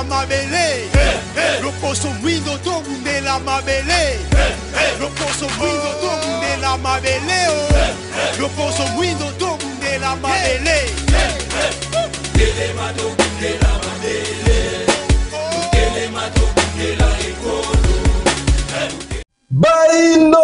bundela mabele. Lokoso mwindo to bundela mabele. Lokoso mwindo to bundela mabele. Lokoso mwindo to bundela mabele. Bundele mato bundela mabele. Bundele mato bundela ekolo. Baindo,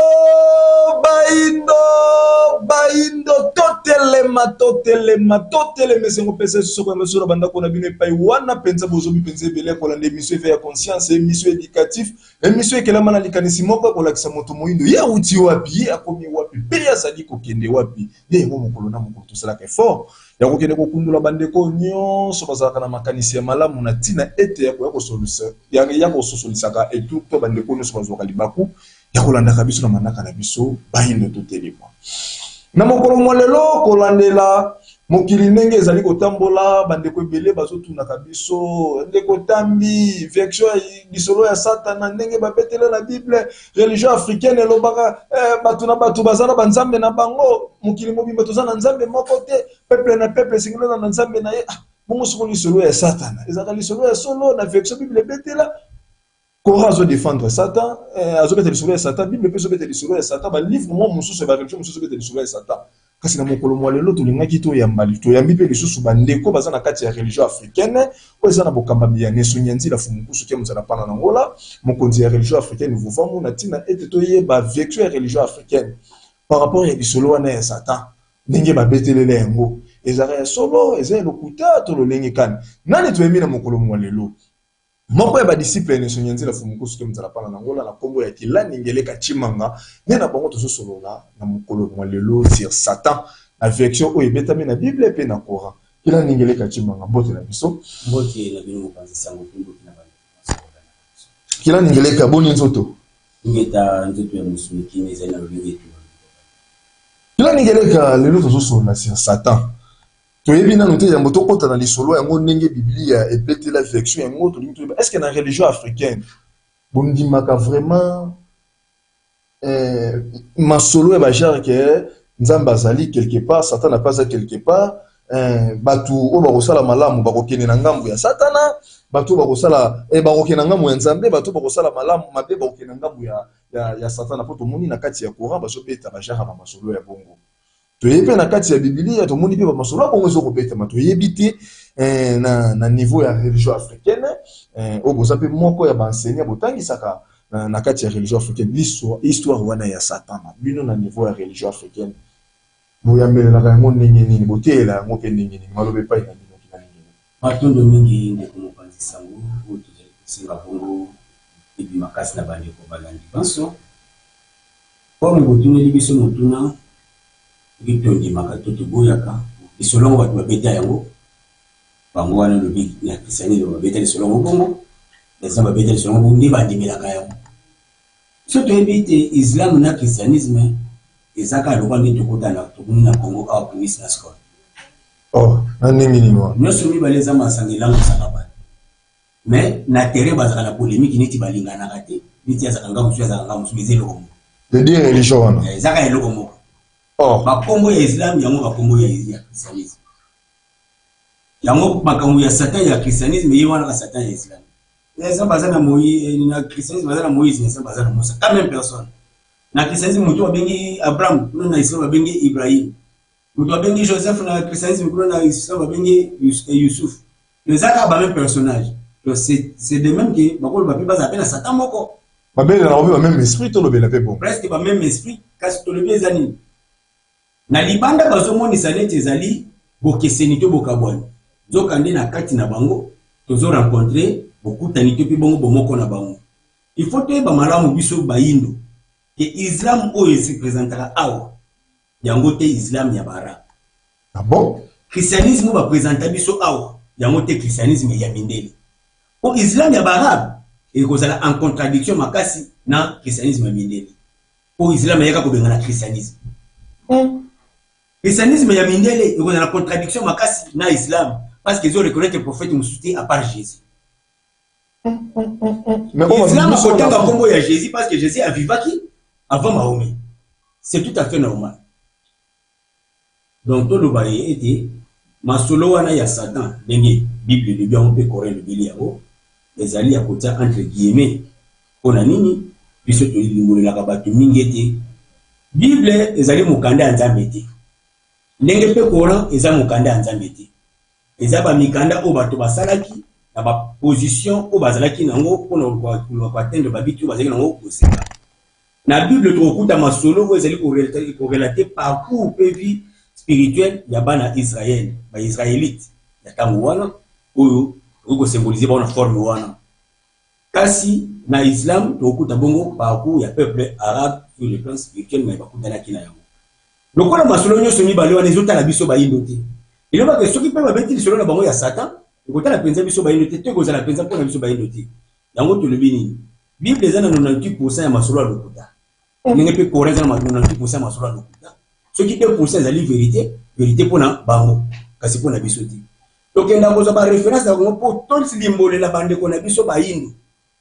totelema sengo pesa soko mesura banda kona bino epai wana penza bozobi penza bele kola nde mission ya conscience émission éducatif émission ekela na likanisi moko kola kisa moto moindo ya uti wapi akomi wapi pe ya sadi kokende wapi ye ngo mokolo na mokolo tosala ka effort ya kokende kokundula bandeko nyonso bazalaka na makanisi ya malamu na tina ete ya kosolisa ya kososolisaka etu to bandeko nyonso bazwaka libaku ya kolandaka biso na manaka na biso baindo totelema na mokolo molelo kolandela mokili ndenge ezali kotambola bandeko ebele bazotunaka biso ndeko tambi vection lisolo ya satana ndenge babetele na bible religion africaine elobaka bato na bato bazana banzambe na bango mokili mobimba toza na nzambe moko te peuple na peuple singela na nzambe na ye bongo soko lisolo ya satana ezaka lisolo ya solo na vection bible betela Korah azo défendre Satan, azo bete lisolo ya Satan, Bible pe zo bete lisolo ya Satan, ba livre mo mususu ba religion mususu bete lisolo ya Satan. Kasi na mokolo mwalelo to lingaki to yambali to yambi pe lisusu bandeko baza na kati ya religion africaine, o eza na bokamba ya neso nyanzi la fumukusu ke muzala pana na ngola, mokonzi ya religion africaine vuvamu na tina ete to ye ba vécu ya religion africaine par rapport ya lisolo wana ya Satan. Ndenge ba betelele yango, ezara ya solo, ezara lokuta to lo lengi kan. Nani to yemi na mokolo mwalelo? Moko ya ba discipline ne sonyenzi la fumukusu ke mzala pana na ngola na kombo ya kilani ngeleka chimanga nena bango to solola na mokolo mwalelo sur Satan na vection o ebetami na Bible pe na Coran kilani ngeleka chimanga mbote na biso mbote na bino mupanzi sango kimbo kina bana kilani ngeleka boni nzoto ngeta nzoto ya musumiki meza na lobingi tu kilani ngeleka lelo to solola sur Satan toyebi na noté ya moto kota na lisolo yango ndenge biblia ebete la vection yango to lingi est-ce que na religion africaine bondimaka vraiment masolo ya bajare que nzamba azali quelque part Satan n'a pas quelque part batu o bakosala malamu bakokende na ngambo ya Satana batu bakosala bakokende na ngambo ya nzambe batu bakosala malamu mabe bakokende na ngambo ya Satana poto moni na kati ya Coran bazobeta bajare ba masolo ya bongo to yepe na kati ya Biblia to moni pe ba masolo bongo zo kobeta mato yebite na niveau ya religion africaine o boza pe moko ya ba enseigner botangi saka na kati ya religion africaine histoire wana ya Satan bino na niveau ya religion africaine boyambele na kango ndenge nini botela yango pe ndenge nini malobe pa ina bino kina nini matondo mingi ndeko mopanzi sango o to singa bongo ebi makasi na bande ko balandi banso comme botuneli biso motuna bitondi makatoto boyaka isolongo batu babeta yango bango wana lobi na kisani lo babeta isolongo bongo eza babeta isolongo ndi bandimelaka yango so to ebite islam na christianisme ezaka lokwa ndi tokotana tokunina Congo au Tunis na Scotland oh na ndenge nini wa nyoso mi baleza masangelango sakaba mais na terrain bazaka na polémique neti balingana kate neti azakanga musu azakanga musu bizelo komo de dire religion wana ezaka eloko moko oh bakombo ya Islam yango bakombo ya christianisme yango makambo ya Satan ya christianisme yewana ka Satan ya Islam eza bazana Moïse na christianisme bazana Moïse eza bazana Musa quand même personne na christianisme mutu abengi Abraham na Islam abengi Ibrahim mutu abengi Joseph na christianisme na Islam abengi Yusuf ezaka ba même personnage donc c'est de même que bakolo ba pe baza na Satan moko babele na ba même esprit to lobela pe bon presque ba même esprit kasi to lobi ezani na libanda bazomonisa neti ezali bokeseni to bokabwani zokande na kati na bango tozo rencontrer bokutani to pe bongo bomoko na bango il faut te ba malamu biso bayindo ke Islam o se présentera awa yango te Islam ya bara ah bon christianisme ba présenter biso awa yango te christianisme ya mindele o Islam ya bara e kozala en contradiction makasi na christianisme ya mindele o Islam ya ka kobenga na christianisme christianisme ya mindele il y a la contradiction makasi na Islam parce qu'ils ont reconnu le prophète Moussoudi à part Jésus. Mais Islam a porté un combo à Jésus parce que Jésus a vécu avant Mahomet. C'est tout à fait normal. Donc tout le bail était masolo wana ya Satan, dengue Bible le bien on peut corriger le biliabo. ezali ya kotia entre guillemets pona nini biso tolimbolelaka bato mingi ete Bible ezali mokanda ya Nzambe te. Ndenge pe Coran eza mokanda ya Nzambe te. Eza ba mikanda o bato basalaki na ba position o bazalaki nango pona ko atteindre ba bitu bazalaki nango koseka. Na Bible tokuta masolo ko ezali ko relater parcours pe vie spirituelle ya bana Israël, ba Israélite. Ya tango wana oyo ko symboliser ba na forme wana. Kasi na Islam tokuta bongo parcours ya peuple arabe sur le plan spirituel mais bakuta na kina yango. Lokola masolo nyoso mi bale wana ezota la biso ba yindo te. Il va que ceux qui peuvent bêtir selon la bango ya Satan, ekota la penza biso ba yindo te, te ko za la penza pona biso ba yindo te. Yango to le bini. Bible ezana 98% ya masolo ya lokuta. Ndenge pe Coran ezana 98% ya masolo ya lokuta. Ceux qui peuvent pousser ezali vérité, vérité pona bango, kasi pona biso te. Donc enda ko za ba référence ya ngo po tonsi limbole la bande ko na biso ba yindo.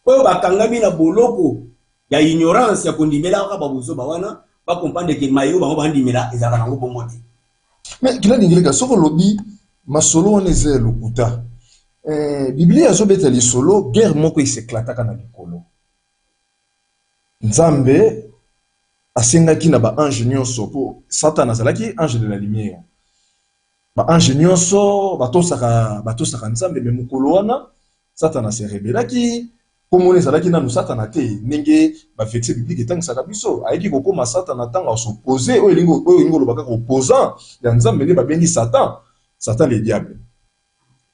Oyo bakangami na boloko ya ignorance ya kondimela ka babuzo ba wana ba comprendre que mayo bango bandimela ezaka nango bongo te. Mais kila ningileka soko lobi masolo on eze lokuta. Biblia azobeta li solo guerre moko iseklataka na likolo. Nzambe asengaki na ba ange nyonso po Satan azalaki ange de la lumière. Ba ange nyonso batosaka Nzambe me mokolo wana Satan se rebelaki. Comme ezalaki nanu Satana te ndenge ba vexe biblique etangisaka biso ayeki kokoma Satana tanga s'opposer oyo lingo lobaka opposant ya Nzambe nde babengi Satan le diable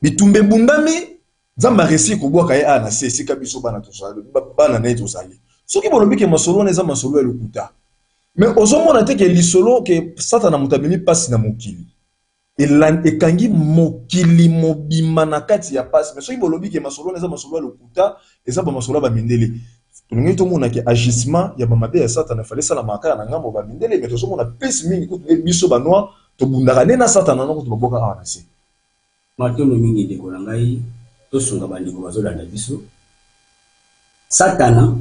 bitumbe bundami Nzambe resi kobwaka ye ana se esika biso bana tozali bana na tozali soki bolobi ke masolo eza masolo ya lokuta mais ozomona te ke lisolo ke Satana mutabimi pasi na mokili ekangi mokili mobima na kati ya pasi mais soki bolobi ke masolo eza masolo ya lokuta eza ba masolo ba mindele tolingi tomona ke agissement ya ba mabe ya Satana fallait sala makala na ngambo ba mindele mais tozomona pesi mingi ko biso ba noa to bundaka na Satana nako to baboka ana se matono mingi de kolangai to sunga bandiko bazolanda biso Satana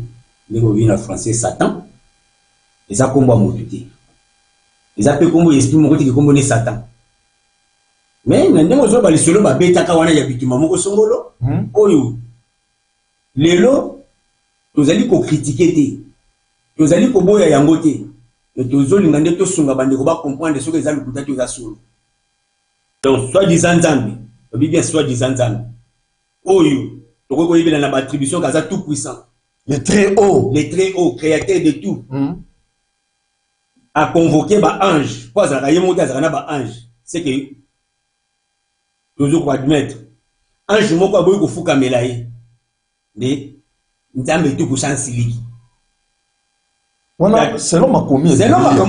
ndeko vina français Satan eza kombo motu te eza pe kombo esprit moko te kombo ne Satan. Mais ndenge ozo bali solo ba betaka wana ya bituma moko songolo oyo lelo tozali ko critiquer te tozali ko boya yango te tozolinga nde to sunga bandeko ba comprendre ce que ezali lokuta te eza solo. Donc soit disant Nzambe bien soit disant Nzambe oyo toko ko yibela na ba attribution kaza tout puissant le très haut créateur de tout a convoqué ba ange pour azaka yemoto azaka na ba ange c'est que toujours pour admettre ange moko aboyi kofuka melaye de Nzambe tout puissant siliki wana selon makomi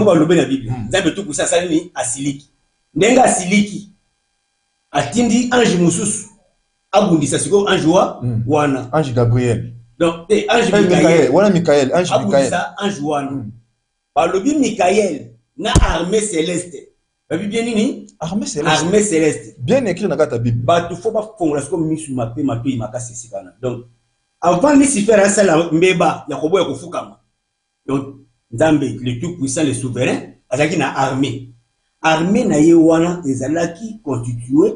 ba lobe na Bible Nzambe tout puissant salini asiliki ndenga asiliki atindi ange mususu abundisa siko ange wana ange Gabriel donc ange Michael wana Michael ange Michael ange wana ba lobi Michael na armée céleste babi bien nini armée céleste bien écrit dans ta Bible bato faut pas fongola comme misu mape mato imakasi sikana donc avant Lucifer a sala mbeba ya koboya kofukama donc Nzambe le tout puissant le souverain azaki na armée na ye wana ezalaki constitué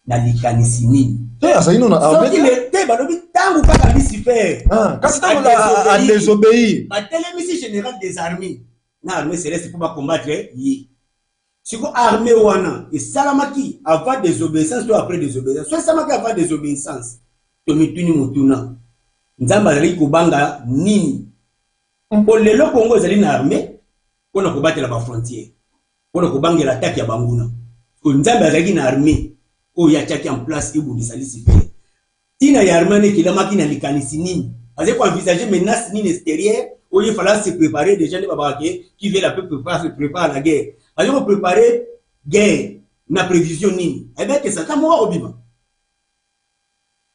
na likanisi nini te azali na armée te balobi tangu kaka Lucifer kasi tangu a désobéir ba télémisi général des armées na armée céleste pour ba combattre yi siko armée wana et salamaki avant désobéissance ou après désobéissance soit salamaki avant désobéissance to mituni mutuna Nzambe azali kobanga nini pour lelo Congo ezali na armée pour na kobatela ba frontière pour na kobangela attaque ya banguna ko Nzambe azali na armée o ya tchaki en place ibundisa Lucifer tina ya armée ne kilamaki na likanisi nini azali ko envisager menace nini extérieure où il fallait se préparer déjà les babaké qui veulent la se préparer à la guerre. Alors préparer guerre na prévision nini. Eh bien que ça quand moi obima.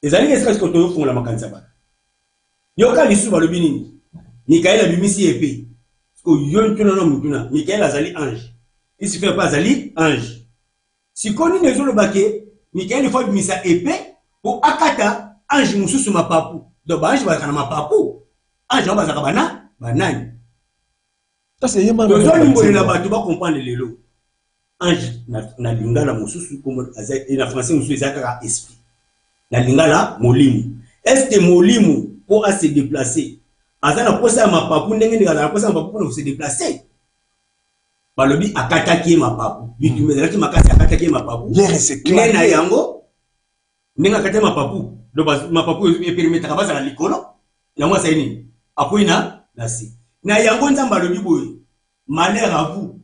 Les années est-ce que tu font la makanza ba. Yoka lisu ba lobini. Michael a bimisi épée. Parce que yon tuna no mutuna. Michael azali ange. Il se fait pas azali ange. Si koni nezo le baké, Michael il faut bimisa épée pour akata ange mususu mapapu. Donc ange ba kana mapapu. Ange ba zakabana banani. Ça c'est yema. Donc on ngoli la ba tu vas comprendre lelo. Ange na lingala mususu comme et na français mususu ezaka esprit. Na lingala molimo. est-ce que molimo pour se déplacer azana posa mapapu ndenge ndika azana posa mapapu pour se déplacer balobi akataki mapapu bitumezaki makasi akataki mapapu c'est clair na yango ndenge akataki mapapu do mapapu e permettre kabaza na likolo yango ça nini akoina na si na yango nzamba lobi boye malheur à vous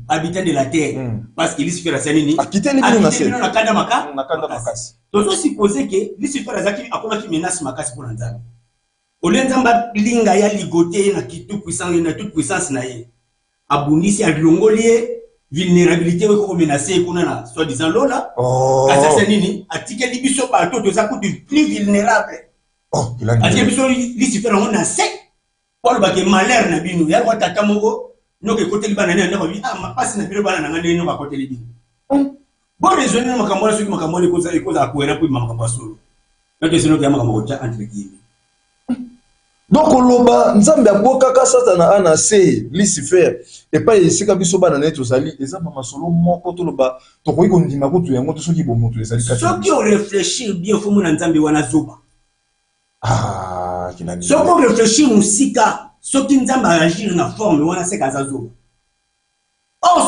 habitants de la terre parce que Lucifer a nini akite ni bino na kanda makasi to supposer que Lucifer azaki akoma ki menace makasi pour nzamba olenzamba linga ya ligoté na kitu puissance na toute puissance na ye abundisi alongolier vulnérabilité ko menacer kuna na soit disant lola asa nini atike libiso ba to za ku plus vulnérable atike biso Lucifer on a sec pour ba ke malheur na bino ya ko tata moko noke côté libana na ndako bi ma passe na biro bana na ngane no ba côté libi bon raisonner makambo la soki makambo le koza ekoza kuera pour makambo solo na que sino ke makambo cha entre guillemets. Donc loba nzambe abokaka satana ana se Lucifer et pas esika biso bana neto zali ezamba masolo moko to loba to koyi ko ndima ko to yango to soki bo moto ezali kati soki on réfléchir bien faut mona nzambe wana zoba kinani soki on réfléchir musika soki nzambe agir na forme wana se kaza zoba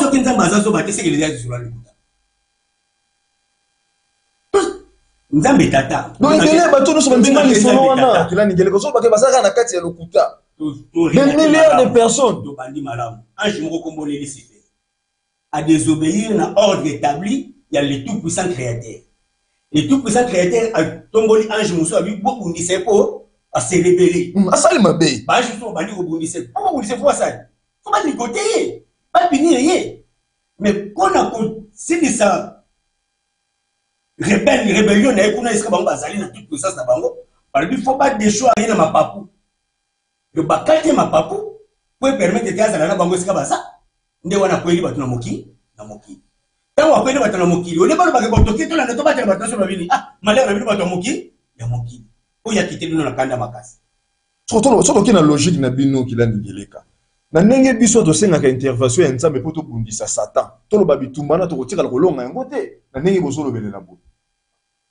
soki nzambe azazoba te seke les sur la likuta nzambe tata donc ngele bato no so bandinga ni solo wana kilani ngele ko so ba ke basaka na kati ya lokuta des milliards de personnes to bandi malamu ange moko kombole Lucifer à désobéir na ordre établi il y a le tout puissant créateur le tout puissant créateur a tomboli ange muso abi beaucoup ni c'est pour à se rébeller asali mabe ba je so bandi ko bundise pourquoi bundise faut ça faut pas ligoter pas punir rien mais qu'on a c'est ça rébellion na ekuna iska bango bazali na toute puissance na bango parce qu'il faut pas déchoir na mapapu le bakate mapapu pour permettre que azala na bango iska basa nde wana kweli batu na moki tango akweli batu na moki ole balo bakeko toki to na to batela batu so babini malheur na bino batu na moki ya moki o ya kite bino na kanda makasi soto ki na logique na bino kilani ngeleka na ndenge biso to senga ka intervention ya nzambe poto bundisa satan to lo babitumbana to kotika la kolonga yango te na ndenge bozolo belela bo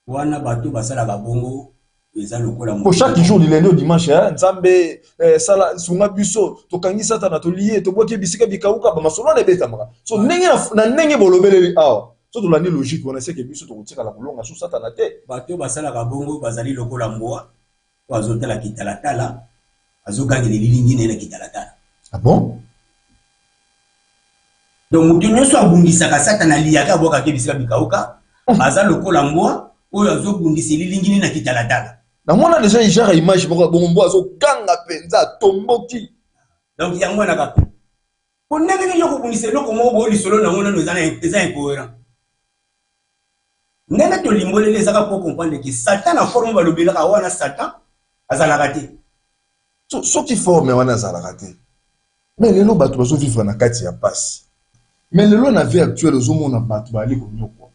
wana batu basala ka bongo eza lokola pour chaque jour du lundi au dimanche nzambe sala sunga biso to kangi satan to lié to boke bisika bikauka ba masolo na beta maka so ndenge na ndenge bolobeleli awa so to landi logique on sait que biso to kotika la kolonga so satan te batu basala ka bongo bazali lokola mboa wazotala kitalatala azokangi lilingi na kitalatala. Ah bon? Donc tu ne sois bundisa ka satana liaka boka ke bisika bikauka aza lokola mboa oyo azobundisa lilingini na kitalatala. Na mona déjà genre image moko bombo azokanga penza tomboki. Donc yango na ka ko ndenge yo ko bundisa loko mo bo lisolo na ngona no eza incohérent. Ndenge to limbolele zaka pour comprendre que Satan a forme balobela ka wana Satan azala raté. So qui forme wana azala raté. Mais lelo bato bazo vivre na kati ya passe. Mais lelo na vie actuelle ozomona bato bali ko nyoko.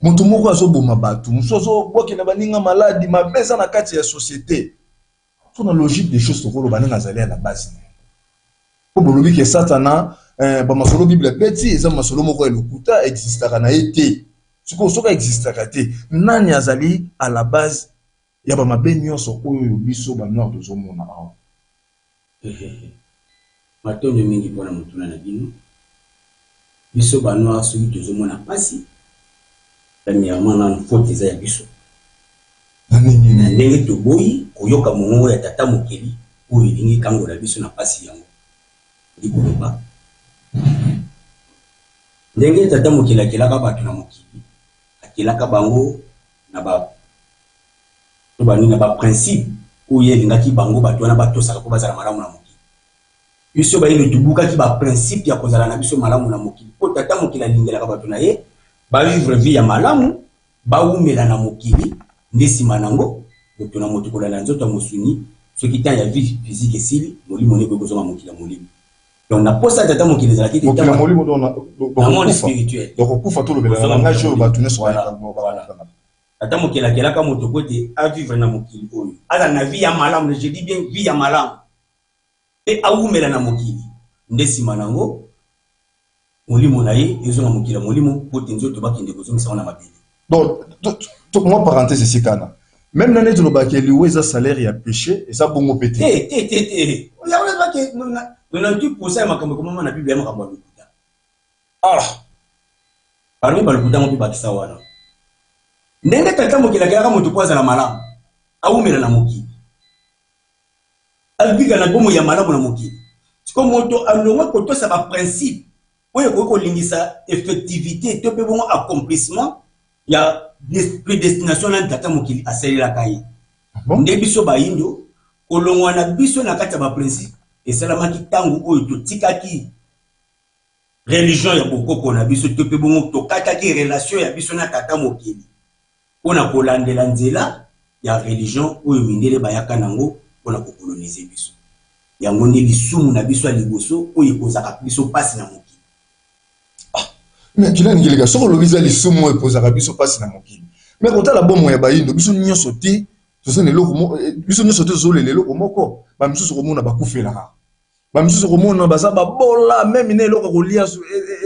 Mutu moko azoboma bato, musozo boki na baninga maladi mabeza na kati ya société. So na logique des choses to kolo banana azali à la base. Ko bolobi ke Satana ba masolo Bible petit eza masolo moko elokuta existaka na été. Siko soka existaka te. Nani azali à la base ya ba mabe nyonso oyo biso ba nord ozomona awa. Matonyo mingi pona mutuna na bino biso banwa soki tozomona pasi tani ya mwana mfoti za ya biso na ndenge toboyi koyoka mongo ya tata mokeli oyo elingi kango na biso na pasi yango likoloba ndenge tata mokeli akelaka bato na mokili akelaka bango na ba principe oyo elingaki bango bato wana batosaka po bazala malamu na mokili biso bayino tubuka ki ba principe ya kozala na biso malamu na mokili po tata mokili alingela ka bato na ye ba vivre vie ya malamu ba umela na mokili ndesima nango to na moto kolala nzoto mosuni soki ta ya vie physique esili molimo ne ko kozoma mokili molimo donc na posa tata mokili ezala ki tata molimo na monde spirituel donc kufa to lobela na ngage o bato ne so tata mokili akela ka moto kote a vivre na mokili oyo ala na vie ya malamu je dis bien vie ya malamu et aumela na mokili ndesima nango molimo na ye ezo na mokili molimo pote nzoto bakende kozongisa na mabele donc moi parenthèse ici kana Même dans les baquets, il y a salaire, il y a péché, et ça, bon, pété. Il y a 98% ma comment na Bible ma kambo lukuta. Ah! Parmi ba lukuta mo bibakisa wana. Ndenge tata mokila kaka moto kwaza la malamu. Awumela na mokili. Albiga na bomo ya malamu na mokili. Siko moto alonga ko to sa ba principe. Oyo ko lingisa effectivité to pe bon accomplissement ya prédestination na tata mokili aselela kai. Nde biso ba indo kolongwa na biso na kati ba principe et salamaki tangu oyo to tikaki religion ya bokoko na biso to pe bon to kataki relation ya biso na tata mokili. Ona kolandela nzela ya religion oyo mindele bayaka nango pona ko coloniser biso. Yango nde lisumu na biso liboso oyo kozaka biso pasi na mokili. Mais kila ngileka soko lobiza lisumu oyo kozaka biso pasi na mokili. Mais kota la bomo ya bayindo biso nyonso te tozo ne loko biso nyonso te zo lelo komoko ba misusu komona bakufela ka. Ba misusu komona baza babola même ne loko kolia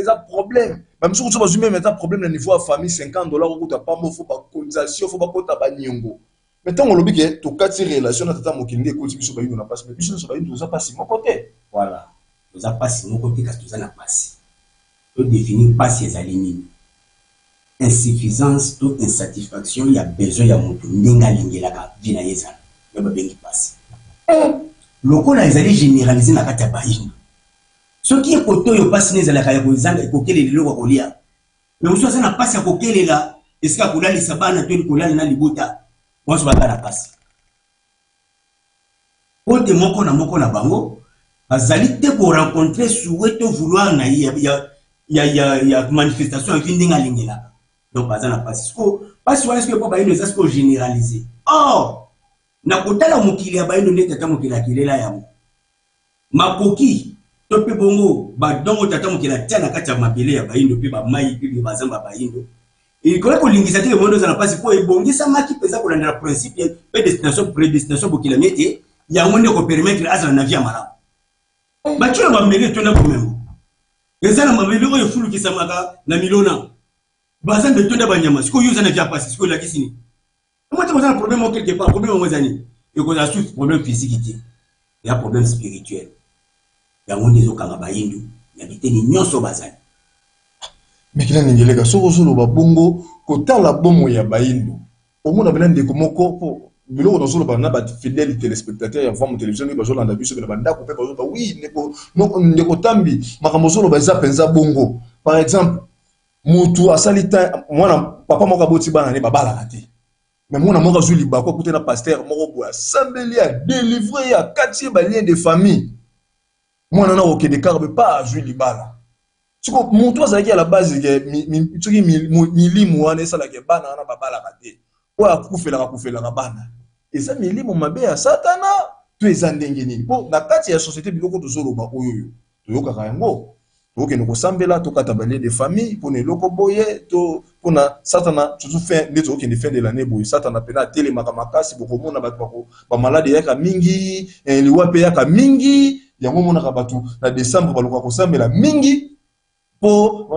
eza problème. Ba misusu so bazumi même eza problème na niveau ya famille $50 okuta pambo faut ba cotisation faut ba kota ba nyongo. Mais tant on lobi ke to kati relation na tata mokili ekoti biso bayindo na passe mais biso nyonso bayindo za pasi moko te. Voilà. Toza pasi moko te kasi toza na pasi. To définir pasi ezali nini. Insuffisance to insatisfaction ya besoin ya moto ndinga lingelaka vina yezana. Yaba bengi pasi. Lokola ezali généraliser na kati ya bayindo. Soki ekoto yo pasi nezalaka ya kozanga ekokelele loko kolia. Mais uso sana pasi ya kokelela esika kolali sabana to kolali na libota. Mwaso bakala pasi. Ote moko na bango bazali te ko rencontrer souhaito vouloir na ya manifestation ya ndinga lingela. Donc bazana pasi. Pasi wana siko ba yindo zasko généraliser. Or na kotala mokili ya bayindo ndete tata mokili akilela yango. Makoki to pe bongo ba dongo tata mokili atia na kati ya mabele ya bayindo pe ba mai pe bazamba bayindo. Il connaît ko lingisa te mondo za na pasi po ebongisa maki pesa ko landela principe prédestination bokila miete ya monde ko permettre azala na vie mara. Ba tuna mabele to na komemo. Ezana mabele oyo fulu kisamaka na milona. Bazan de tunda banyama siko yuza na vie pasi siko la kisini. Moi, tu as un problème quelque part, problème aux années. Et qu'on a souffert problème physique, il y a un problème spirituel. Il y a un des autres Kanabaïndou, il y a des nions au bazar. Mais qu'il y a un gars, si on a bongo, quand la bombe ya baïndou, au moins on a des komoko pour bilo dans le bana bat fidèles téléspectateurs, en forme télévision, ils ont vu sur le banda, oui, neko tambi, makamozolo baza penza bongo. Par exemple, mutu asalita, moi papa moka boti bana ne babala raté. Mais mon amour a joué quoi côté na pasteur moko boya sambeli a délivré à quartier balien de famille. Moi nana au de carbe pas joué libala. Tu ko mon toi ça qui à la base que mi milimu wana ça la ke bana na babala raté. O akufela na bana. Et ça milimu mabe ya satana tu ezandenge nini. Po na kati ya société biloko to zoloba oyo. To yoka yango. Donc nous ressemblons tout cas tabalé de famille pour ne loko boye to pour na satana tout fin les autres qui fin de l'année boye satana pena télé makamaka si beaucoup mona ba malade yaka mingi liwa pe yaka mingi yango mona ka batu na décembre baluka kosambela mingi po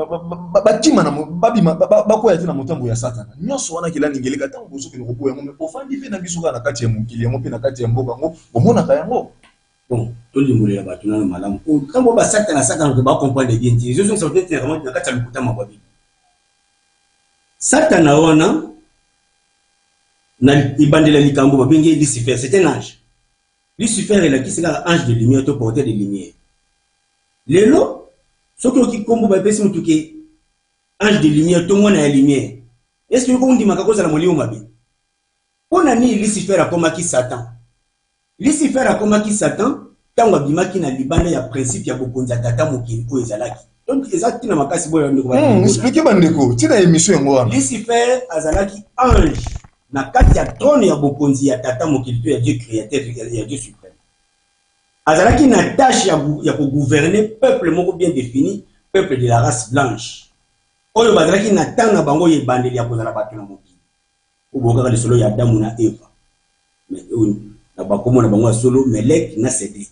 batima na babima bako ya tina motambo ya satana nyonso wana kila ningeleka tango bozo ke nokobo yango me ofandi pe na bisuka na kati ya mokili yango pe na kati ya mboka yango bomona ka yango. Bon, tout le monde est là-bas, tout le monde est malade. Quand on va Satan, on va comprendre les biens. Je suis sorti de vraiment de la carte à ma babi. Satan a un an, il bande la likambo, il Lucifer, c'est un ange. Lucifer est là qui c'est un ange de lumière, tout porteur de lumière. Les lots, ceux qui combo, bah, personne qui ange de lumière, tout le monde a la lumière. Est-ce que vous dit ma cause à la molie ou ma vie? On a mis Lucifer à comme qui Satan. Lucifer a combattu Satan, tant que bimaki na libanda ya principe ya bokonza tata mokili ko ezalaki. Donc exactement na makasi boyo ndeko ba. Expliquez bandeko, tina émission yango wana. Lucifer azalaki ange na kati ya trône ya bokonzi ya tata mokili to ya Dieu créateur ya Dieu suprême. Azalaki na tâche ya ko gouverner peuple moko bien défini, peuple de la race blanche. Oyo bazalaki na tanga bango ye bandeli ya kozala bato na mokili. Oboka le solo ya Adamu na Eva. Mais na bakomo na bango solo Melek na Cédric.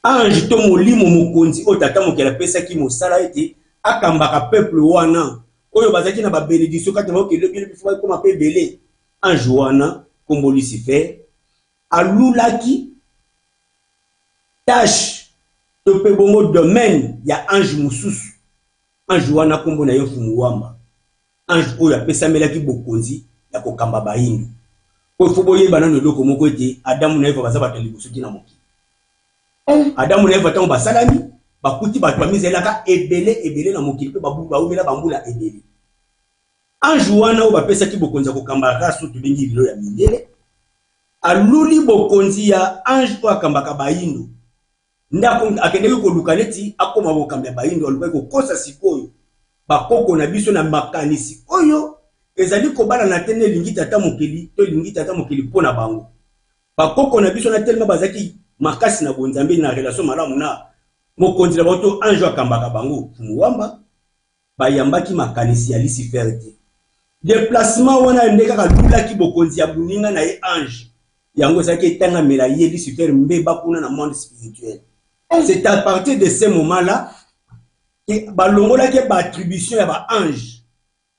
Ange to molimo mokonzi o tata mokela pesa ki mosala ete akambaka peuple wana oyo bazaki na ba bénédiction kati na okelo bien bifo ko ma pe belé ange wana kombo Lucifer alulaki tâche to pe bongo domaine ya ange mususu ange wana kombo na yo Fumuwamba ange oyo apesamelaki bokonzi ya kokamba bayindo po fo boyeba nano eloko moko ete Adamu na Eva baza bato liboso tina mokili Adamu na Eva ntango basalami bakuti bato bamizelaka ebele na mokili mpe baumela bambula ebele ange wana oyo bapesaki bokonzi ya kokamba raso tobengi bilo ya mindele aluli bokonzi ya ange oyo akambaka bayindo ndako akendeki koluka neti akoma bokambi ya bayindo alukaki kokosa sikoyo bakoko na biso na makanisi oyo ezali kobala na tene elingi tata mokili to elingi tata mokili mpo na bango bakoko na biso na telema bazaki makasi na bonzambe na relation malamu na mokonzi na bato ange akambaka bango Fumuwamba bayambaki makanisi ya Lucifer te déplacement wana ndeka lulaki bokonzi ya buninga na ye ange yango ezalaki etangamela ye Lucifer mbeba kuna na monde spirituel. C'est à partir de ce moment-là que balongolaki attribution ya ba ange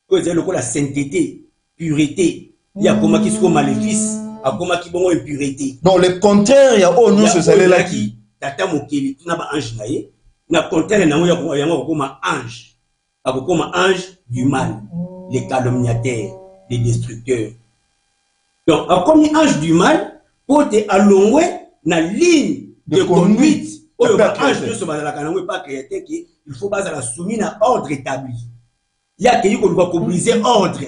que c'est la sainteté, pureté, il y a comment qui sont maléfice, a comment qui bon impureté. Donc le contraire il y a oh non ce c'est là qui tata mokeli na ba ange na ye na contraire na yo yango comme ange comme ange du mal, les calomniateurs, les destructeurs. Donc comme ange du mal pour te alongwe na ligne de conduite. Oh, ange ne se base la canne pas créé il faut baser la soumise à ordre établi. Il y a quelqu'un qui doit briser ordre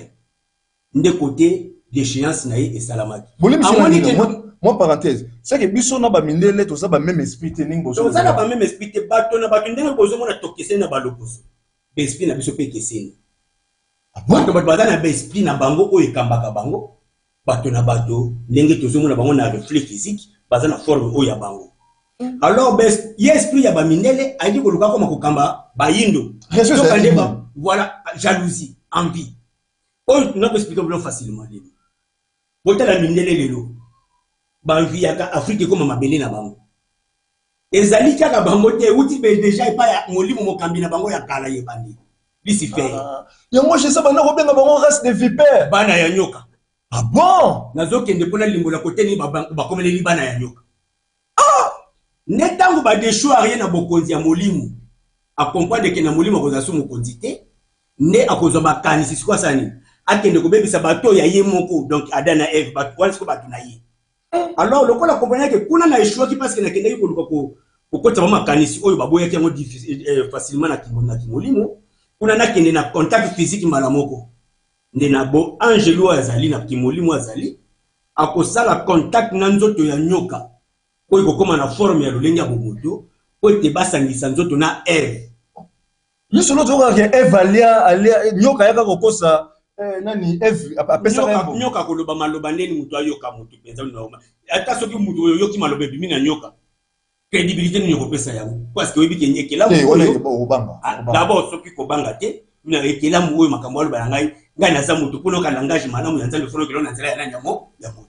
de côté d'échéance naïe et salamaki. Moi parenthèse, c'est que biso na ba mindele to ça ba même esprit tening bozo. To ça na ba même esprit te bato na bato ndenge bozo mona tokese na balokoso. Esprit na biso pe keseni. Bato bato na ba esprit na bango o ekambaka bango. Bato na bato ndenge tozo mona bango na reflet physique, baza na forme o ya bango. Alors l'esprit ya ba mindele a dit ko luka ko makokamba ba yindo. Voilà jalousie, envie. On n'a pas expliqué facilement les. Bota la mindele lelo. Ba envie ya Afrique comme mabele na bango. Ezali kaka bango te uti be déjà pas ya molimo mokambi na bango ya kala ye bandi. Lucifer. Ya moi je sais bana ko benga bango race de vipère. Bana ya nyoka. Ah bon? Nazoke ndepona limbola côté ni ba komeli bana ya nyoka. Netango ba déchoir rien na bokonzi ya molimo accompagne que na molimo ko zasu mokonzi te ne akozo makanisi sikwa sani akende ko bebisa bato ya ye moko donc Adam na Eve bato wana siko bato na ye alors lokola comprendre que kuna na échoua qui parce que na kende ko luka ko kota ba makanisi oyo baboya ki ngo facilement na kimolimo kuna na kende na contact physique malamoko nde na bo angelo azali na kimolimo azali akosala contact na nzoto ya nyoka oyo kokoma na forme ya lolenge ya bomoto oyo te basangisa nzoto na Eve. Yesu no toka ke Eve alia nyoka yaka kokosa nani Eve apesa ka nyoka koloba maloba ndeni mutu ayoka mutu penza noma. Ata soki mutu oyo yoki maloba bimi na nyoka. Crédibilité ni yokopesa yango parce que oyebi ke nyekela mo obanga. D'abord soki ko banga te na ekela mu oyo makambo alo ba ngai na za mutu kuno ka langage malamu ya nzambe fono kelo na nzela ya nani ya mo ya mutu.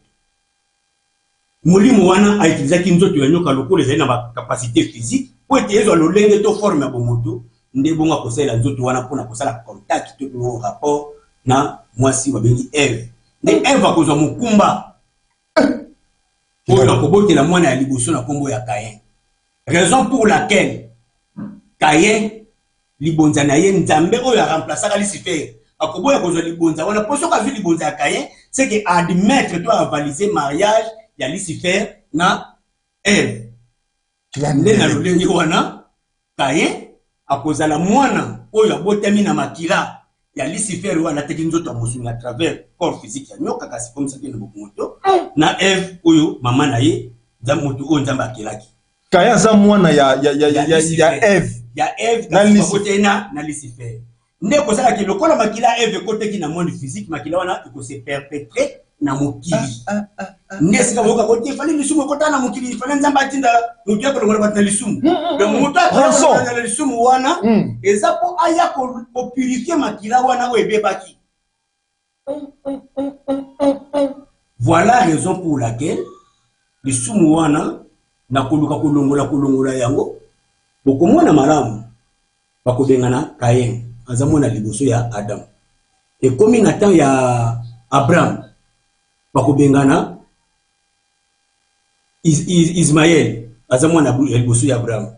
Molimo wana a utilisé nzoto ya nyoka lokolo ezali na ba capacité physique po ete ezo lolenge to forme ya bomoto nde bonga kosala nzoto wana pona kosala contact to rapport na mwasi babengi Eve nde Eve akozwa mokumba oyo akobotela mwana ya liboso na kombo ya Caïn raison pour laquelle Caïn libonza na ye nzambe oyo remplaçaka Lucifer akoboya kozwa libonza wana poso ka vi libonza ya Caïn c'est que admettre to avaliser mariage ya Lucifer na Eve. Nde na lolenge wana Caïn akozala mwana oyo abotami na makila ya Lucifer wana teki nzoto mosu à travers corps physique ya nyoka kasi comme ça ke na bomoto na Eve oyo mama na ye nzamoto oyo nzamba akelaki. Caïn za mwana ya Eve. Ya Eve na botena na Lucifer. Nde kozala ke lokola makila Eve koteki na monde physique makila wana ko se perpétrer na mokili. Nesika boka kote fali lisumu kota na mokili fali nzamba tinda mutu yako longola batna lisumu. Donc mutu akona na lisumu wana ezapo aya ko purifier makila wana oyebebaki. Voilà raison pour laquelle lisumu wana na koluka kolongola yango bokomona malamu bakobengana Caïn azamona liboso ya Adam. Et comme na temps ya Abraham bakobengana Ismaël azamwana liboso ya Abraham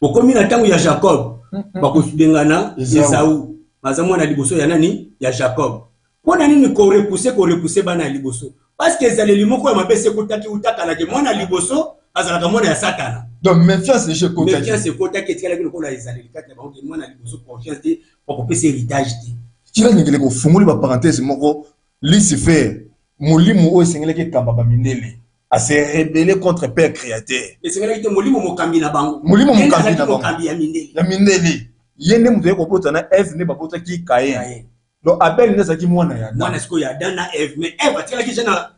bokomi na tango ya Jacob bakobengana Esau azamwana liboso ya nani ya Jacob pona nini ko repousser bana liboso parce que ezaleli moko ya mabese kotaki utakala ke mwana liboso azalaka mwana ya Satana. Donc méfiance les chefs kotaki. Méfiance kotaki etikala ke lokola ezaleli kati na bango mwana liboso confiance de bakopesa héritage te. Kila ngele ko fungoli ba parenthèse moko Lucifer molimo o esengeleke kamba ba mindele a se rebeller contre père créateur. Esengeleke molimo mokambi na bango. Molimo mokambi na bango. Mokambi ya mindele. Ya mindele. Yende mutu ko pota na Eve ne ba pota ki Caïn. Donc Abel ne zaki mwana ya. Mwana siko ya Adam na Eve mais Eve atikala ki jana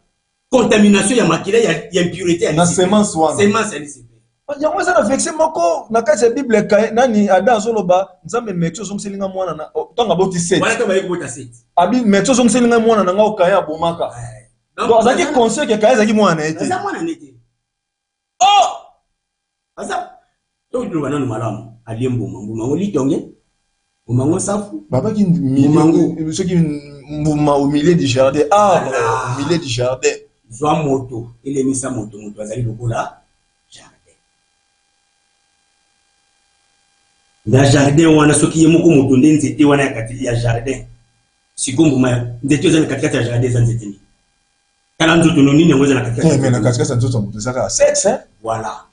contamination ya makila ya impureté ya na semence wana. Semence ya Lucifer. Yango za na vexe moko na kati ya Bible Caïn nani Adam zoloba nzambe mexo zongselinga mwana na tonga boti 7. Wala to ba yeko bota 7. Abi mexo zongselinga mwana na ngao Caïn abomaka. Donc azaki conseil que Caïn zaki mwana ete. Aza mwana nete. Oh! Aza to ndo bana no malamu aliembo mbuma litonge. Mbuma safu. Baba ki milieu ceux qui mbuma au milieu du jardin. Ah, au milieu du jardin. Zwa moto, ile misa moto azali lokola jardin. Na jardin wana soki yemoko moto nzete wana ya jardin. Sikombo ma nzete ozali katikati ya jardin za nzete ni. Kala nzoto nini ngoza na katikati. Mais na katikati ya nzoto moto saka sexe hein. Voilà.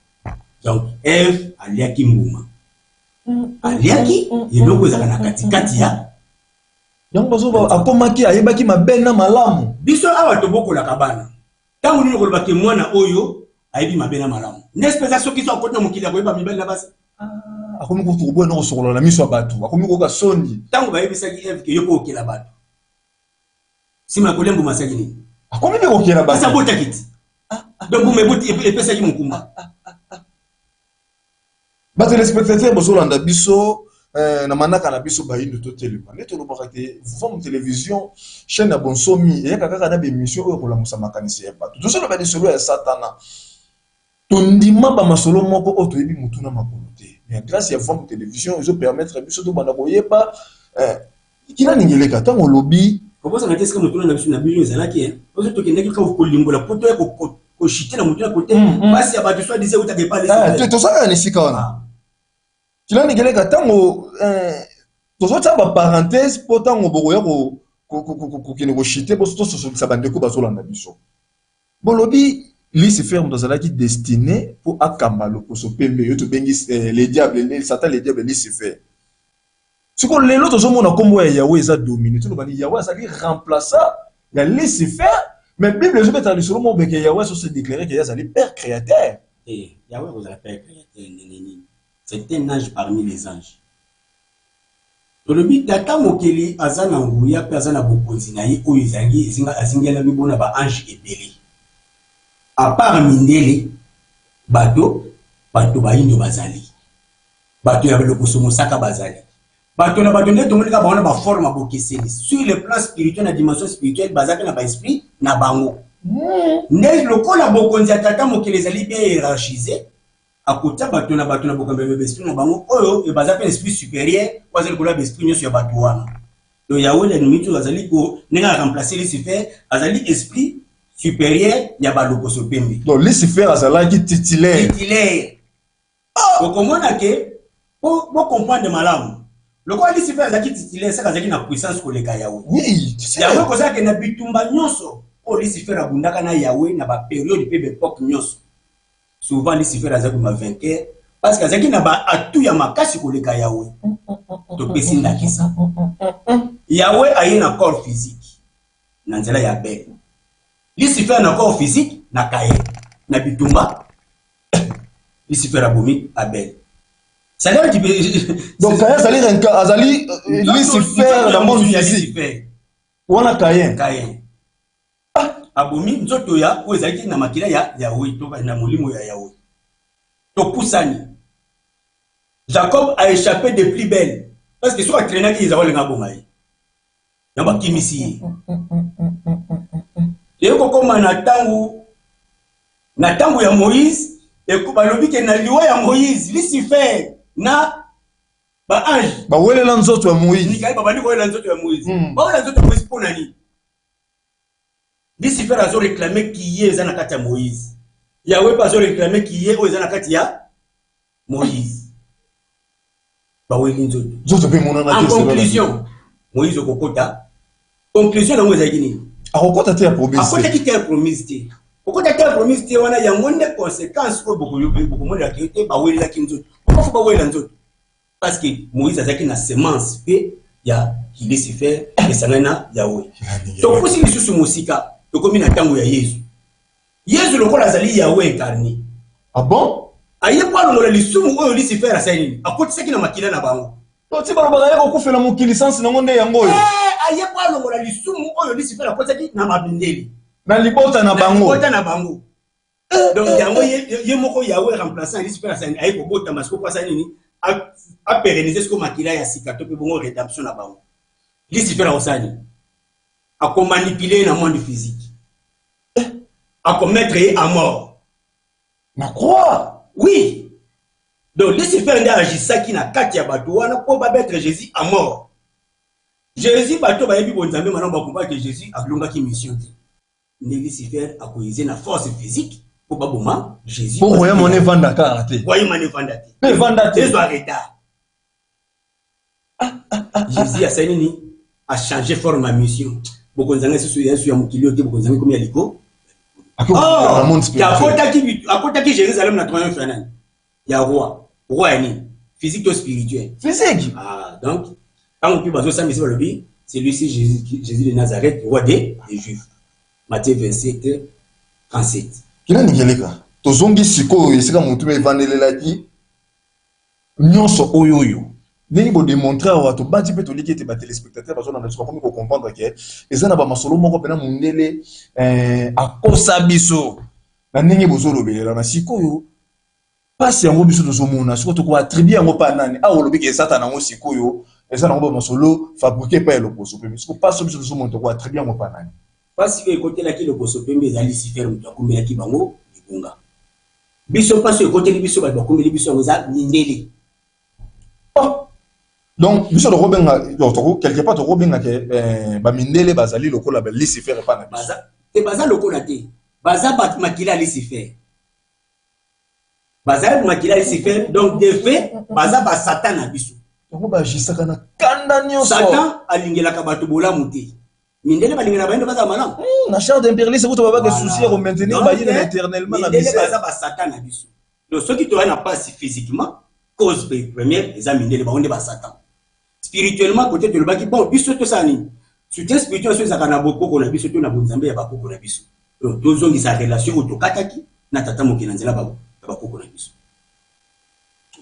Donc Eve aliaki mbuma. Aliaki iloko zaka na katikati ya. Yango bazo akomaki ayebaki mabena malamu. Biso awa tobokola kabana. Tangu nini koloba ke mwana oyo ayebi mabena malamu. N'espèce soki so akotna mokili akoyeba mibali na basi. Akomi ko tubo na osokola na miso batu. Akomi ko ka sondi. Tangu bayebisaki Eve ke yoko okela batu. Sima kolembo masaki nini? Akomi ko okela batu. Asa bota kiti. Donc vous me boti epesa ki mukumba. Ba téléspectateurs bozolanda biso na manaka na biso bayindo to telema. Neto lobaka te forme télévision chaîne ya bonsomi et kaka na be émission oyo kola musa makanisi ya batu. Tout ça ba disolo ya Satana. Tondima ba masolo moko o to yebi mutuna makolote. Mais grâce à forme télévision ils ont permettre biso to banda koyeba kina ningeleka tango lobi comment ça n'était ce que mutuna na biso na biso ezalaki ozo to kendeki ka ko limbola poto ya ko shiter na mutuna côté basi ya batu soit disait ou ta ke pas les to ça ni sikana kila ningeleka tango tozo ba parenthèse potango bokoya ko kine ko shiter bo to so bandeko bazolanda biso bolobi Lucifer mtazalaki destiné pour akamba lokoso pembe yo to bengi les diables les satan les diables Lucifer siko lelo tozomona kombo ya Yahweh eza dominé to bani Yahweh azali remplaçant ya Lucifer mais Bible zo beta lisolo mo beke Yahweh so se déclarer que yazali père créateur Yahweh vous a père créateur c'est un ange parmi les anges to le but tata mokeli azana nguya pe azana bokonzi na ye oyo ezangi ezinga azingela bibona ba ange ebele à part mindele bato bayindo bazali bato ya lokoso mosaka bazali bato na bato ndeto molika baona ba forme bokeseli sur le plan spirituel na dimension spirituelle bazaka na ba esprit na bango ndé lokola bokonzi atata mokele ezali bien hiérarchisé akota bato na bokambe ba esprit na bango oyo e bazaka esprit supérieur bazali kola ba esprit nyoso ya bato wana to Yahweh le numito azali ko nenga remplacer Lucifer azali esprit supérieur ya balokoso pembe. Donc Lucifer azalaki titulaire. Pour comprendre que pour comprendre malamu. Le quoi Lucifer azalaki titulaire ça azalaki na puissance koleka Yahweh. Oui, Yahweh ko ça que na bitumba nyonso o Lucifer abundaka na Yahweh na ba période pe époque nyonso. Souvent Lucifer azalaki ma vainqueur parce que azalaki na ba atu ya makasi koleka Yahweh. To pesinda kisa. Yahweh a un corps physique. Na nzela ya belle. Lucifer na corps physique na Caïn na bitumba Lucifer abomi Abel. Ça veut dire donc Caïn azali Lucifer dans monde physique. Wana Caïn. Abomi nzoto ya ezaki na makila ya Yahweh to na molimo ya Yahweh. To pusani. Jacob a échappé de plus belle parce que soit traîner qui ils nga bomai. Yamba kimisi. Yeko koma na tangu ya Moïse eko balobi ke na liwa ya Moïse Lucifer na ba ange ba welela nzoto ya Moïse nikai baba ndiko welela nzoto ya Moïse ba welela nzoto ya Moïse pona ni Lucifer a réclamé qui est Zanakati à Moïse. Yahweh a réclamé qui est Zanakati à Moïse. En conclusion, Moïse Okokota. Conclusion dans Moïse Guinée. A Okota te a promis. A Okota qui te a promis. Okota te a promis. On a des conséquences pour beaucoup de monde qui étaient Baweli la Kinzo. Pourquoi faut Baweli la Kinzo? Parce que Moïse a dit que la semence fait, il y a qui Lucifer et ça n'a Yahweh. Donc si les sous Mosika, le commune attend ya Jésus. Jésus le rôle azali Yahweh incarné. Ah bon? Aye pas le lisumu oyo Lucifer a saini. Akoti seki na makila na bango. To ti ba ba ko fela mo licence na ngonde yango yo. Aye pas le lisumu oyo Lucifer akoti seki na mabindeli. Na libota na bango. Libota na bango. Donc yango ye moko Yahweh remplaçant Lucifer a saini aye ko bota masko kwa saini a pérenniser ce que makila ya sikato pe bongo rédemption na bango. Lucifer a osani. A manipuler dans le monde physique. À commettre à mort. Ma croix? Oui. Donc, Lucifer a agi ça qui n'a qu'à tirer bateau, on a pas mettre Jésus à mort. Jésus, bateau, va y avoir des amis, maintenant, on va comprendre que Jésus a longuement qui mission. Lucifer a causé une force physique pour pas moment Jésus. Pour voyez mon évandata. Voyez mon évandata. Évandata. Jésus a arrêté. Jésus a saigné, a changé forme à mission. Beaucoup de gens se souviennent sur mon kilo, beaucoup de gens comme Yaliko. À côté qui Jérusalem n'a trouvé un phénomène. Il y a roi. Roi est physique ou spirituel. Physique. Ah, donc, quand on peut baser ça, mais c'est lui-ci Jésus de Nazareth, roi des Juifs. Matthieu 27, 37. Qui n'a ni ka. To zongi siko yesika mutu me vandelela ki. Nyonso oyoyo. Nini bo démontrer à to bati pe to likete ba téléspectateurs parce qu'on a besoin pour comprendre que ezana ba masolo moko pena mundele akosa biso na nini bozolo belela na sikoyo pasi yango biso tozomona siko to ko attribuer yango pa nani a olobi ke satana ngo sikoyo ezana ngo ba masolo fabriqué par le poso pe siko pasi biso tozomona to ko attribuer yango pa nani pasi ke côté la ki le poso pe mbeza Lucifer mutu akumela ki bango libunga biso pasi côté biso ba bakumeli biso ngo za nindeli. Donc, biso de Robinga, quelque part de Robinga que Bamindele Bazali loko la belle Lucifer pas na biso. Et Baza loko la te. Baza bat makila Lucifer. Baza makila Lucifer. Donc de fait, Baza ba Satan na biso. Donc ba jisaka na kanda nyonso. Satan alingela ka bato bola muté. Mindele balingela ba ndo baza malam. Na charge d'impérialisme vous ba que souci à maintenir ba yina éternellement na biso. Baza ba Satan na biso. Donc ceux qui te na pas physiquement cause première les amindele ba onde ba Satan. Spirituellement, côté de l'obaki, bon, biso to sani. Soutien spirituel, c'est ça qu'on a beaucoup, qu'on a biso to na bonzambe ya bako qu'on a biso. Donc, deux ont sa relation auto kataki, na tata mo kinanzela bako, bako qu'on a biso.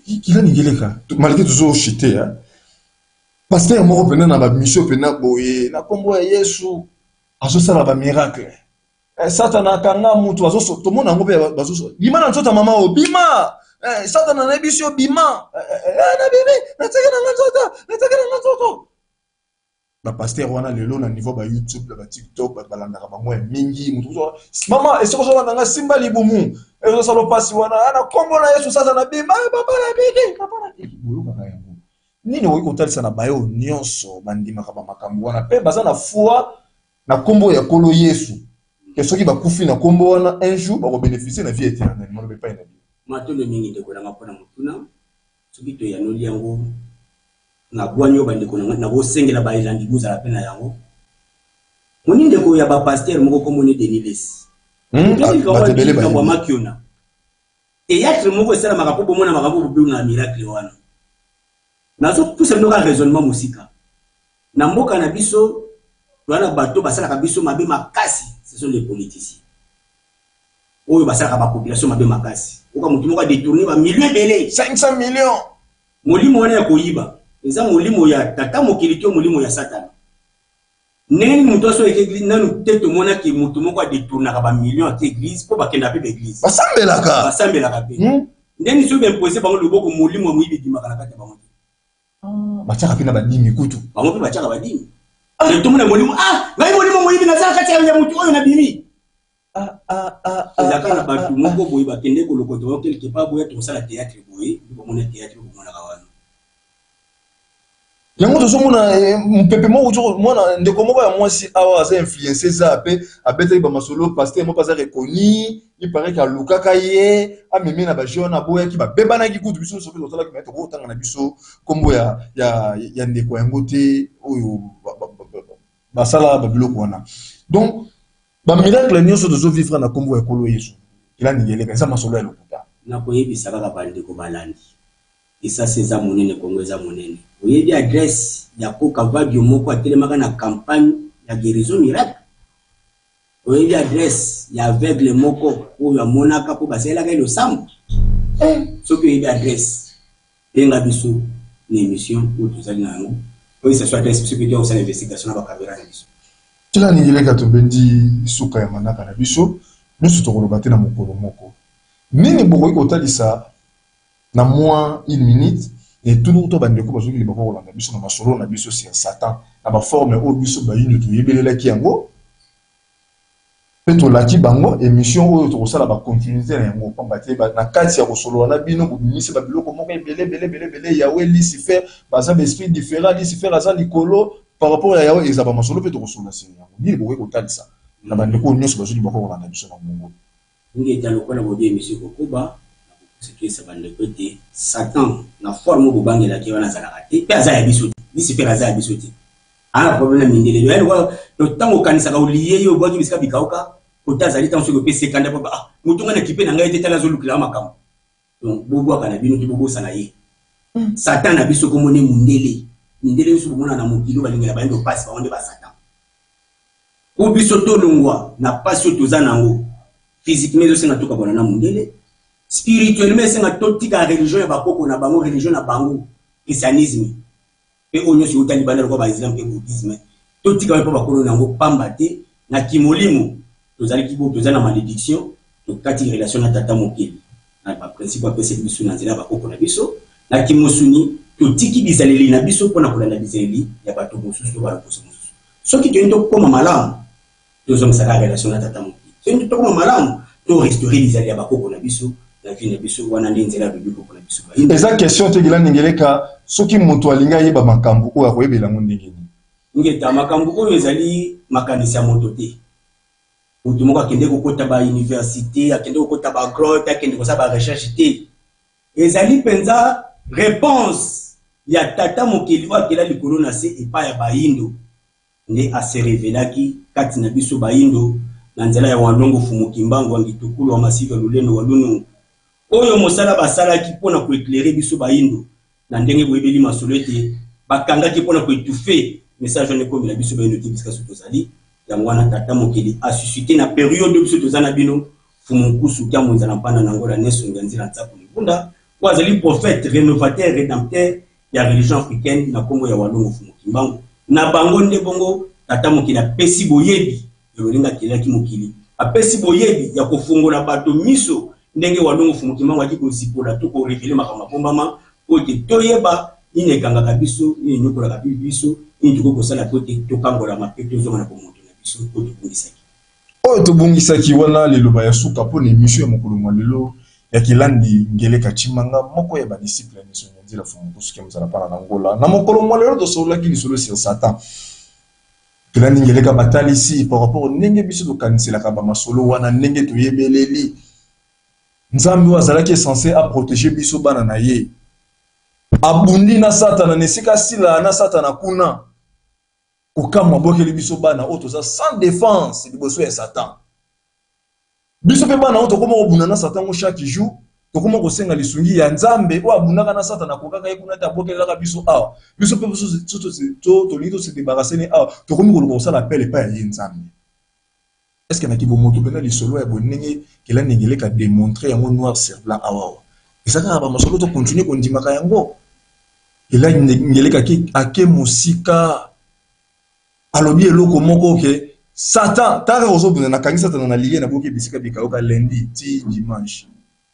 Qui l'a nigélé ka? Malgré toujours chité, hein. Parce que moko pena na ba mission pena boye, na kombo ya Yesu, aso sala ba miracle. Satana kanga mutu aso so, to mona ngo pe bazo so. Bima na nzota mama obima. Satana na bisho bima. Na bébé, na tsaka na nzoto. Na pasteur wana lelo na niveau ba YouTube, ba TikTok, ba balandaka bango mingi, mutu so. Mama, est-ce que so na simba libumu? Ezo salo pasi wana ana kombo na Yesu Satana bima, papa na bidi, papa na bidi. Boyo kaka yango. Nini oyi kotalisa na bayo nyonso bandima ka ba makambo wana pe baza na foi na kombo ya kolo Yesu. Que ceux qui va couper na kombo wana un jour ba ko bénéficier na vie éternelle, mon be pas ina. Mato le mingi de kolanga pona mutuna soki to yanoli yango na bwanyo bande kolanga na go sengela ba ilandi buza la pena yango moni ndeko ya ba pasteur moko komone Deniles ba tebele ba makiona et yatre moko sala makapo bomona makapo bobu na miracle wana nazo pousse ndoka raisonnement musika na mboka na biso wana bato basala ka biso mabe makasi ce sont les politiciens oyo basala ka population mabe makasi oka mutu moko détourner ba millions belé 500 millions molimo wana ya koyiba eza molimo ya tata mokilito molimo ya Satan neni mutu aso église nanu teto mona ki mutu moko détourner ka ba millions à église po bakenda pe église basambelaka pe neni so bien posé bango loboko molimo moyibi dimaka na kata bango bachaka pina badimi kutu bango pe bachaka badimi tout le monde molimo ngai molimo moyibi na zaka kati ya mutu oyo na bimi ezaka na bato moko boye bakende kolokoto quelque part boye tosala théâtre boye bomona théâtre bomona kawana yango tozomona mpepe moko mwana ndeko moko ya mwasi awa aza influencer za pe abeta ba masolo pasteur mo pas reconnu il paraît qu'à lukaka ye amemi na ba jeune aboya ki ba bebana ki kutu biso soki tozala ki mettre otanga na biso kombo ya ndeko yango te oyo basala ba biloko wana. Donc ba miracle nyonso tozo vivre na kombo ya kolo Yesu ila ningeleka za masolo ya lokuta na koyebisa kaka bandeko balandi. Et ça c'est ça monene Congo za monene. Oyebi adresse ya koka vadio moko atelemaka na campagne ya guérison miracle. Oyebi adresse ya aveugle moko oyo amonaka po basela ka lo sambo. Soki oyebi adresse benga biso na émission ou tozali na ngo. Oyo ça soit adresse biso qui doit investigation na ba caméra na biso. Tila ningeleka to bendi suka ya manaka na biso, biso to kolobate na mokolo moko. Nini bokoyi kotalisa na moins une minute et tout le temps bandeko bazoki libako kolanda biso na masolo na biso sur Satan na ba forme o biso ba yino to yebelela ki yango peto laki bango émission o to kosala ba continuité na yango pamba te na kati ya kosolo na bino ko bimisi ba biloko moko ebele Yahweh Lucifer baza ba esprit différent Lucifer aza likolo par rapport à Yahweh ezaba masolo peto kosolo na senya yango ni bokoyi kotalisa na bandeko nyonso bazoki libako kolanda biso na mongo ngi taloko na bodi émission kokuba ce qui est ça de côté Satan na forme ko bangela ki wana zala ate pe aza ya biso bisi pe aza ya biso ti ana problème ndele yo elwa to tango kanisa ka uliye yo bwaki bisika bikauka utaza lita nso ko pe sekanda pa mutunga na kipe na ngai tetala zo lukila makamo donc bobo kana bino ti bobo sana ye Satan na biso ko mone mundele yo mona na mukilo balingela ba ndo passe ba onde ba Satan ko biso to longwa na passe to zanango physiquement yo senga to ka bona na mundele spirituellement c'est un totika religion ya bakoko na bango religion na bango christianisme et onyo si utali bana ko ba islam et bouddhisme totika ba bakolo nango pamba te na kimolimo tozali kibo tozana malédiction to kati relation na tata mokili na ba principe a pese biso na nzela bakoko na biso na kimosuni totiki bizaleli na biso pona kolanda bizaleli ya bato mosusu to ba poso mosusu soki to ndo koma malamu tozom saka relation na tata mokili soki to koma malamu to restaurer bizaleli ya bakoko na biso la vie biso wana ndenzela biblique pour la biso ba eza question te gila ningeleka soki moto alinga yeba makambu o akoyebela ngondengeni ngeta makambu oyo ezali makanisi ya moto te moto moko akende kokota ba université akende kokota ba grotte akende kosa ba recherche te ezali penza réponse ya tata mokeli wa kela likolo na se epa ya bayindo nde ase revelaki kati na biso bayindo na nzela ya wandongo fumuki mbango wangitukulu wa masiva lulendo walunu oyo mosala basala ki pona ko éclairer biso bayindo na ndenge boyebeli masolo ete bakanga ki pona ko étouffer message ne komela biso bayindo te bisika so tozali yango wana tata mokeli a suscité na période biso tozana bino fumukusu kya monzana mpana na ngola neso nganzira ntsako libunda kwa zali prophète rénovateur rédempteur ya religion africaine na Congo ya walongo fumuki mbango na bango nde bongo tata mokeli apesi boyebi yolinga kelaki mokili apesi boyebi ya kofungola bato miso ndenge walongo fumuki mbango ati kozipola to ko révéler makama bombama ote toyeba ine ganga kabiso ine nyokola kabiso ine tuko kosala kote tokangola mapeto zonga na komoto na biso to tubungisaki oyo tobungisaki wana leloba ya suka po na émission ya mokolo mwa lelo ya kilandi ngeleka chimanga moko ya ba disciple ya mission ya nzela fumukusu ke mzala pana na ngola na mokolo mwa lelo tosolaki lisolo sur Satan kilandi ngeleka batali ici par rapport ndenge biso to kanisela ka ba masolo wana ndenge to yebeleli Nzambe azalaki censé à protéger biso bana na ye abundi na Satana nesika sila na Satana kuna kokamwa bokeli biso bana oto za sans défense liboso ya Satan biso pe bana oto koma obuna na Satan ko chaque jour to koma ko senga lisungi ya Nzambe o abunaka na Satana kokaka ye kuna ta bokelaka biso awa biso pe biso to lito se débarrasser ne awa to komi ko sala appel pa ya Nzambe. Est-ce qu'il y a qui vont montrer les solos et bonner qu'il a négligé qu'à démontrer un mot noir sur blanc à wow. Et ça quand on va solo to continuer qu'on dit makayango. Il a négligé qu'à qui musika alobi eloko moko ke Satan tare ozo buna na kanisa Satan na lié na boke bisika bikaoka lundi ti dimanche.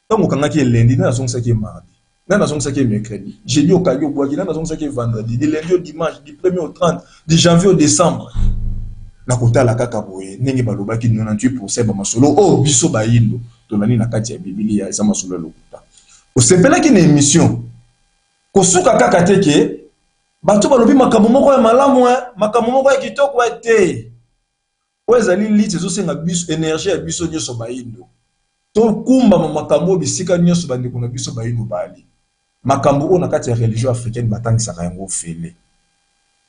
Donc on kanga ki lundi na songa ki mardi. Na songa ki mercredi. Jeudi au kayo boaki na songa ki vendredi. De lundi au dimanche, du 1er au 30, de janvier au décembre. Na kota la kaka boye nenge balobaki 98% ba masolo o biso bayindo to nani na kati ya Biblia eza masolo lokuta o sepela ki na émission ko suka kaka teke bato balobi makambo moko ya malamu makambo moko ya kitoko te oyo ezali liti ezosenga biso énergie ya biso nyonso bayindo tokumbama makambo bisika nyonso bandeko na biso bayindo bali makambo oyo na kati ya religion africaine batangisaka yango ofele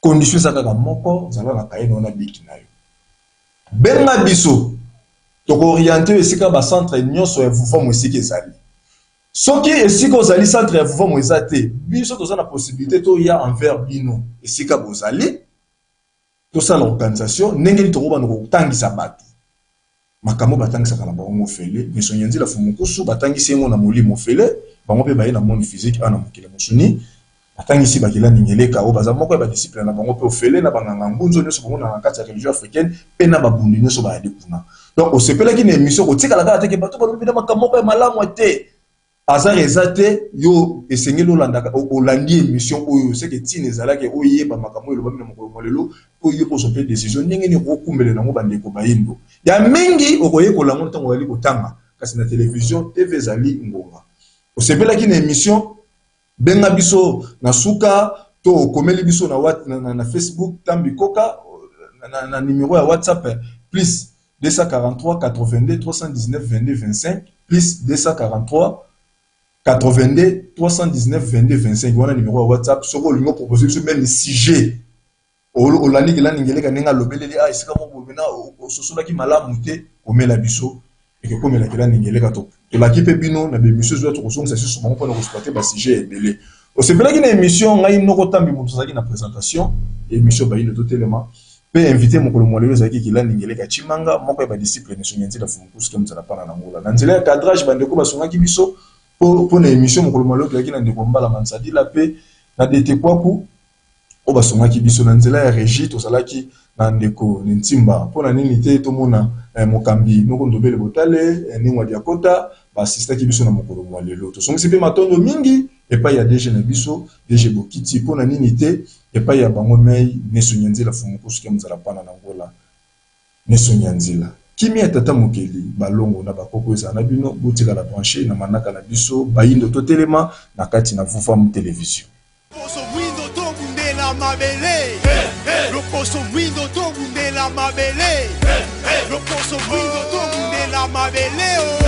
condition eza kaka moko zala na kaye na biki na yo benga biso toko-oriente esika bacentre nyonso ya vuvamu esika ezali soki esika ozali centre ya vuvamu eza te biso toza na possibilité toya envers bino esika bozali tosala organisation ndenge nini tokobanda kotangisa bato makambo batangisaka na bango ofele misongi ya nzela fumukusu batangisi yango na molimo ofele bango mpe baye na monde physique ana mokili mosuni batangisi bakila ningeleka oyo baza moko ya badiscipline na bango mpe ofele na banganga ngunzo nyonso bango na kati ya religion africaine mpe na babundi nyonso bayali kuna donc osepelaki na émission kotikala kaka teke bato balobi na makambo moko ya malamu te azar eza te yo esengeli olandi émission oyo seke tine ezalaki oyeba makambo oyo elobami na mokolo molelo po ye poso mpe décision ndenge nini okokumbela nango bandeko bayindo ya mingi okoyekola yango ntango oyali kotanga kasi na télévision tv ezali ngonga osepelaki na émission benga biso na suka to okomeli biso na Facebook tambi koka na numéro ya WhatsApp plus 243 82 319 22 25 plus 243 82 319 22 25 wana numéro ya WhatsApp soko lingo proposer biso même sujet olandi kila ningeleka ninga lobeleli esika moko bena ososolaki malamu te komela biso et que comme la kila ningeleka to laki pe bino na be monsieur zo to kosongisa siso bango pona kospate ba sujet ebele osepelaki na émission ngai noko tambi moto zaki na présentation émission bayino to telema pe invité mokolo molelo zaki kila ningeleka chimanga moko ya ba discipline so nyenzi la fumukusu ke mzala pana na ngola na nzela ya cadrage bandeko basongaki biso pour na émission mokolo molelo zaki na ndeko mbala mansadi la pe na dete kwaku o basongaki biso na nzela ya régie to salaki na ndeko ntimba pona nini te to mona mokambi noko ndobele botale ningwa dia kota ba assistaki biso na mokolo molelo to songisi pe matondo mingi epai ya DG na biso DG Bokiti pona nini te epai ya bango mei neso nyanzela fumukusu ke mzala pana na ngola neso nyanzela kimi ya tata mokeli balongo na bakoko eza na bino botika la brancher na manaka na biso bayindo to telema na kati na Vufamu télévision mabele lokoso mwindo to bundela mabele lokoso mwindo to bundela mabele